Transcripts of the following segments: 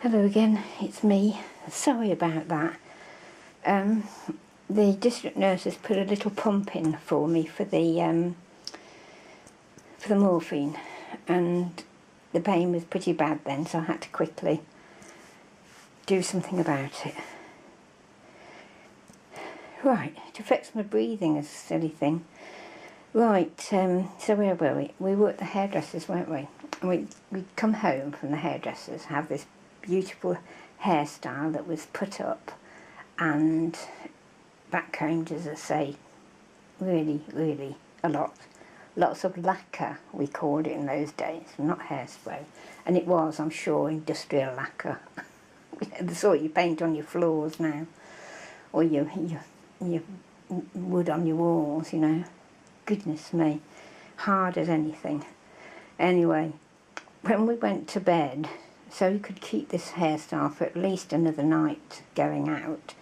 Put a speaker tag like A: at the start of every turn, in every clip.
A: Hello again, it's me. Sorry about that. The district nurse has put a little pump in for me for the morphine, and the pain was pretty bad then, so I had to quickly do something about it. Right, it affects my breathing as a silly thing. Right, so where were we? We were at the hairdressers, weren't we? And we'd come home from the hairdressers, have this beautiful hairstyle that was put up, and backcombed, as I say, really a lot. Lots of lacquer, we called it in those days, not hairspray. And it was, I'm sure, industrial lacquer. The sort you paint on your floors now, or your wood on your walls, you know. Goodness me, hard as anything. Anyway, when we went to bed, so we could keep this hairstyle for at least another night going out,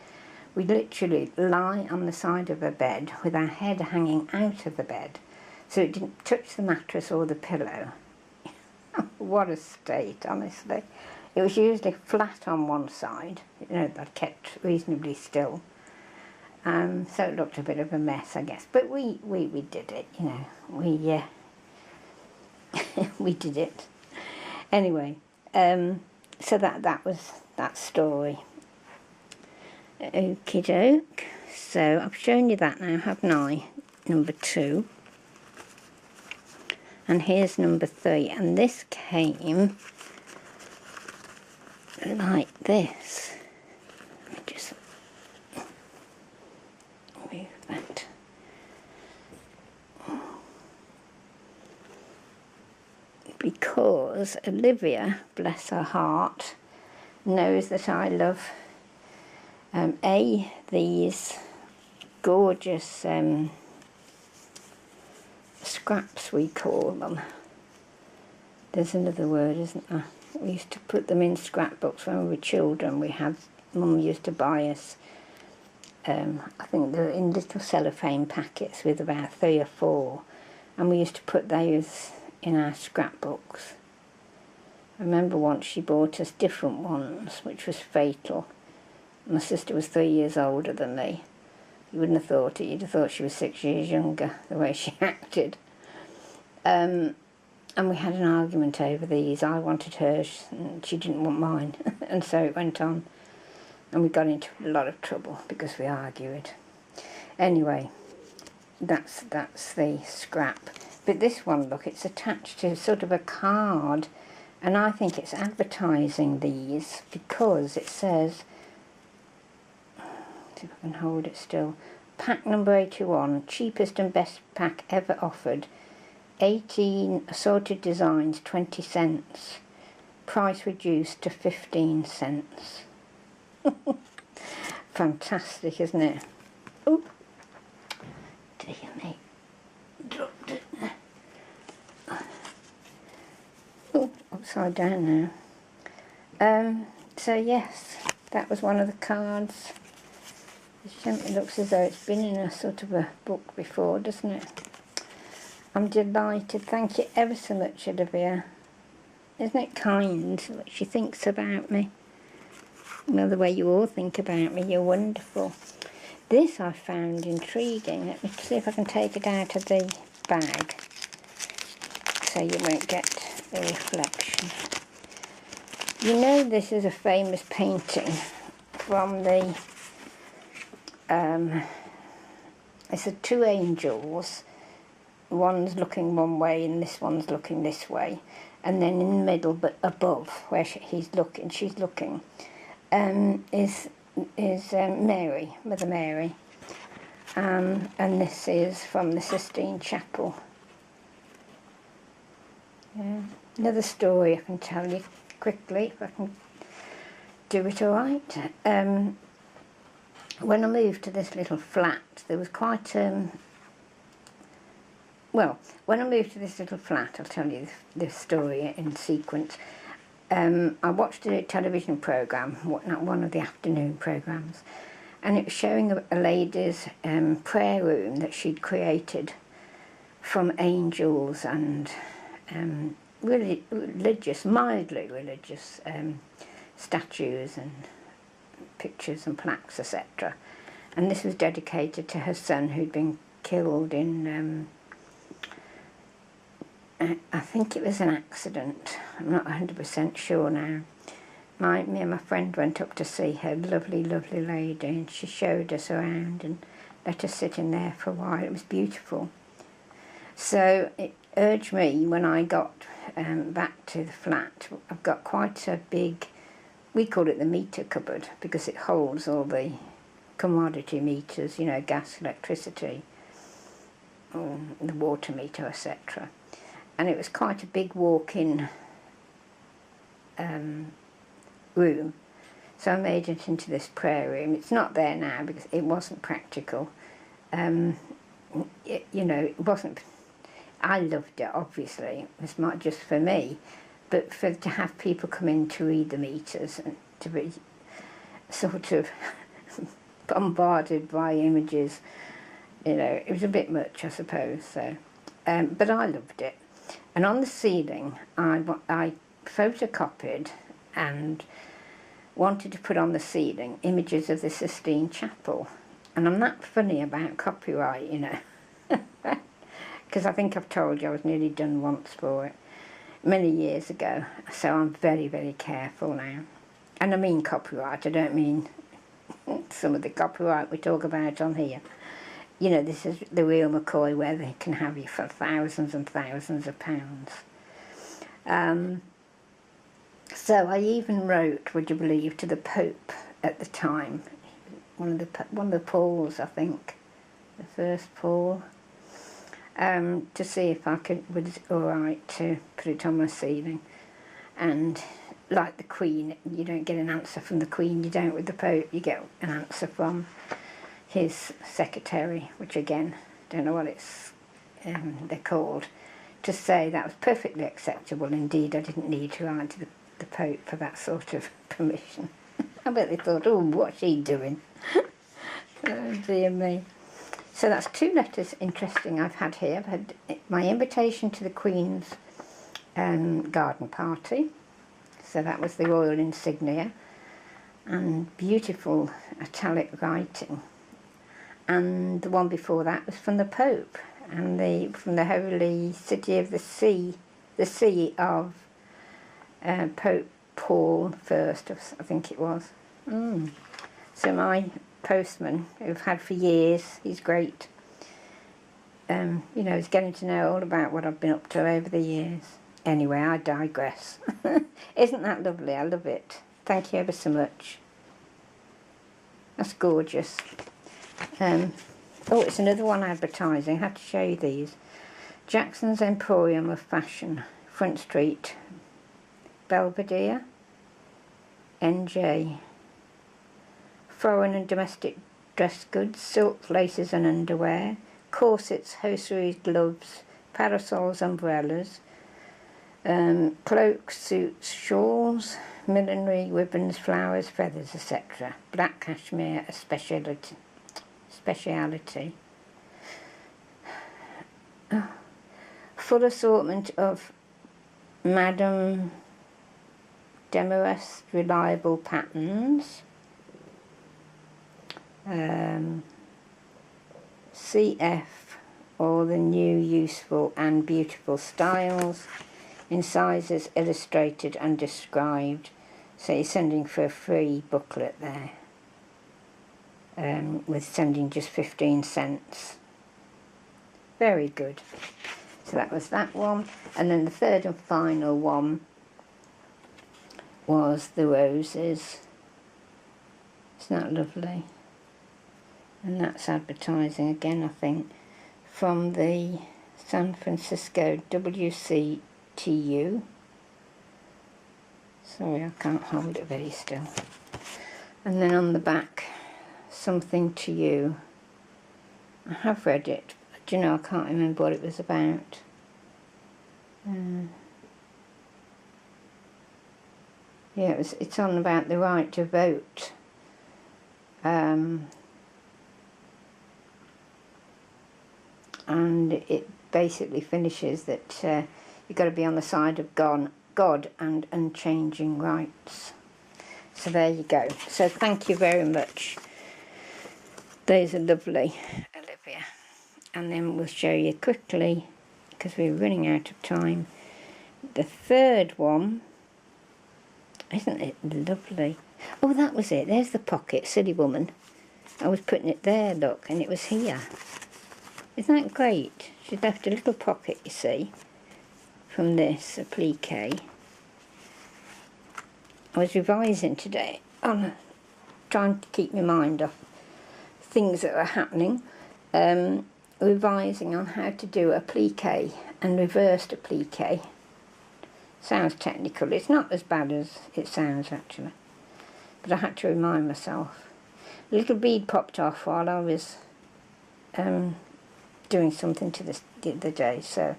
A: we'd literally lie on the side of a bed with our head hanging out of the bed so it didn't touch the mattress or the pillow. What a state, honestly. It was usually flat on one side, you know, that kept reasonably still. So it looked a bit of a mess, I guess. But we did it, you know. We did it. Anyway, so that was that story. Okie doke. So I've shown you that now, haven't I? Number 2. And here's number 3. And this came like this. Let me just move that. Because Olivia, bless her heart, knows that I love these gorgeous scraps, we call them. There's another word, isn't there? We used to put them in scrapbooks when we were children. Mum used to buy us, I think they were in little cellophane packets with about 3 or 4, and we used to put those in our scrapbooks. I remember once she bought us different ones, which was fatal. My sister was 3 years older than me. You wouldn't have thought it. You'd have thought she was 6 years younger, the way she acted. And we had an argument over these. I wanted hers and she didn't want mine. And so it went on. And we got into a lot of trouble because we argued. Anyway, that's the scrap. But this one, look, it's attached to sort of a card. And I think it's advertising these because it says, see if I can hold it still, pack number 81, cheapest and best pack ever offered, 18 assorted designs, 20 cents, price reduced to 15 cents. Fantastic, isn't it? Oh, dear me, dropped it. Oh, upside down now. So yes, that was one of the cards. It looks as though it's been in a sort of a book before, doesn't it? I'm delighted. Thank you ever so much, Olivia. Isn't it kind what she thinks about me? Well, the way you all think about me, you're wonderful. This I found intriguing. Let me see if I can take it out of the bag so you won't get the reflection. You know, this is a famous painting from the it's the 2 angels. One's looking one way and this one's looking this way, and then in the middle, but above where she's looking, is Mary, Mother Mary, and this is from the Sistine Chapel. Yeah. Another story I can tell you quickly if I can do it all right. When I moved to this little flat, there was quite well, when I moved to this little flat, I'll tell you this story in sequence. I watched a television programme, one of the afternoon programmes, and it was showing a lady's prayer room that she'd created from angels and really religious, mildly religious statues and pictures and plaques, etc. And this was dedicated to her son who'd been killed in, I think it was an accident. I'm not 100% sure now. Me and my friend went up to see her, lovely, lovely lady, and she showed us around and let us sit in there for a while. It was beautiful. So it urged me, when I got back to the flat, I've got quite a big, we call it the meter cupboard, because it holds all the commodity meters, you know, gas, electricity, the water meter, etc. And it was quite a big walk-in room, so I made it into this prayer room. It's not there now because it wasn't practical. You know, it wasn't. I loved it, obviously. It's not just for me, but to have people come in to read the meters and to be sort of bombarded by images, you know, it was a bit much, I suppose. So, but I loved it. And on the ceiling, I photocopied and wanted to put on the ceiling images of the Sistine Chapel. And I'm not funny about copyright, you know, because I think I've told you I was nearly done once for it many years ago. So I'm very, very careful now. And I mean copyright, I don't mean some of the copyright we talk about on here. You know, this is the real McCoy, where they can have you for thousands and thousands of pounds. So I even wrote, would you believe, to the Pope at the time, one of the Pauls, I think, the first Paul, to see if was it all right to put it on my ceiling. And like the Queen, you don't get an answer from the Queen, you don't with the Pope, you get an answer from his secretary, which again, don't know what they're called, to say that was perfectly acceptable. Indeed, I didn't need to write to the Pope for that sort of permission. I bet they thought, oh, what's she doing? Oh, dear me. So that's 2 letters interesting I've had here. I've had my invitation to the Queen's garden party. So that was the royal insignia. And beautiful italic writing. And the one before that was from the Pope. And from the Holy City of the See of Pope Paul I, I think it was. So my postman, who I've had for years, he's great. You know, he's getting to know all about what I've been up to over the years. Anyway, I digress. Isn't that lovely? I love it. Thank you ever so much. That's gorgeous. Oh, it's another one advertising. I had to show you these. Jackson's Emporium of Fashion, Front Street, Belvedere, NJ. Foreign and domestic dress goods, silk, laces and underwear, corsets, hosieries, gloves, parasols, umbrellas, cloaks, suits, shawls, millinery, ribbons, flowers, feathers, etc. Black cashmere, a speciality. Full assortment of Madame Demarest reliable patterns. CF, all the new, useful and beautiful styles in sizes illustrated and described. So you're sending for a free booklet there, with sending just 15 cents. Very good. So that was that one. And then the third and final one was the roses. Isn't that lovely? And that's advertising again, I think, from the San Francisco WCTU. Sorry, I can't hold it very still. And then on the back, something to you. I have read it, but you know, I can't remember what it was about. Yeah, it's on about the right to vote. And it basically finishes that you've got to be on the side of God and unchanging rights. So there you go. So thank you very much. Those are lovely, Olivia. And then we'll show you quickly, because we're running out of time, the third one. Isn't it lovely? Oh, that was it. There's the pocket, silly woman. I was putting it there, look, and it was here. Isn't that great? She's left a little pocket, you see, from this applique. I was revising today on trying to keep my mind off things that are happening. Revising on how to do applique and reversed applique. Sounds technical. It's not as bad as it sounds actually, but I had to remind myself. A little bead popped off while I was doing something to this the other day, so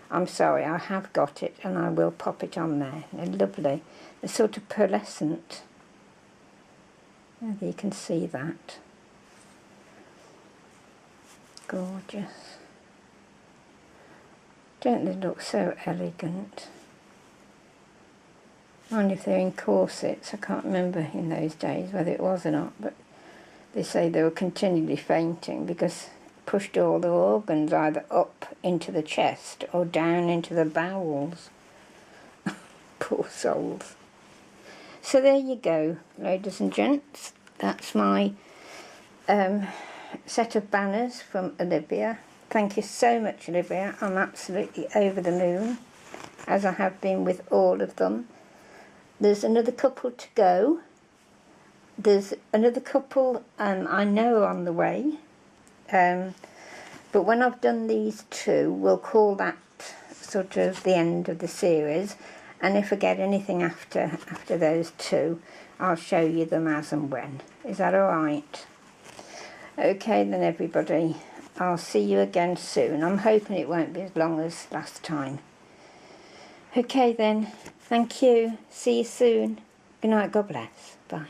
A: I'm sorry. I have got it and I will pop it on there. They're lovely. They're sort of pearlescent. You can see that. Gorgeous. Don't they look so elegant? I wonder if they're in corsets. I can't remember in those days whether it was or not, but they say they were continually fainting because it pushed all the organs either up into the chest or down into the bowels. Poor souls. So there you go, ladies and gents. That's my set of banners from Olivia. Thank you so much, Olivia. I'm absolutely over the moon, as I have been with all of them. There's another couple to go. There's another couple I know are on the way. But when I've done these two, we'll call that sort of the end of the series. And if I get anything after those two, I'll show you them as and when. Is that all right? Okay then, everybody. I'll see you again soon. I'm hoping it won't be as long as last time. Okay then. Thank you. See you soon. Good night. God bless. Bye.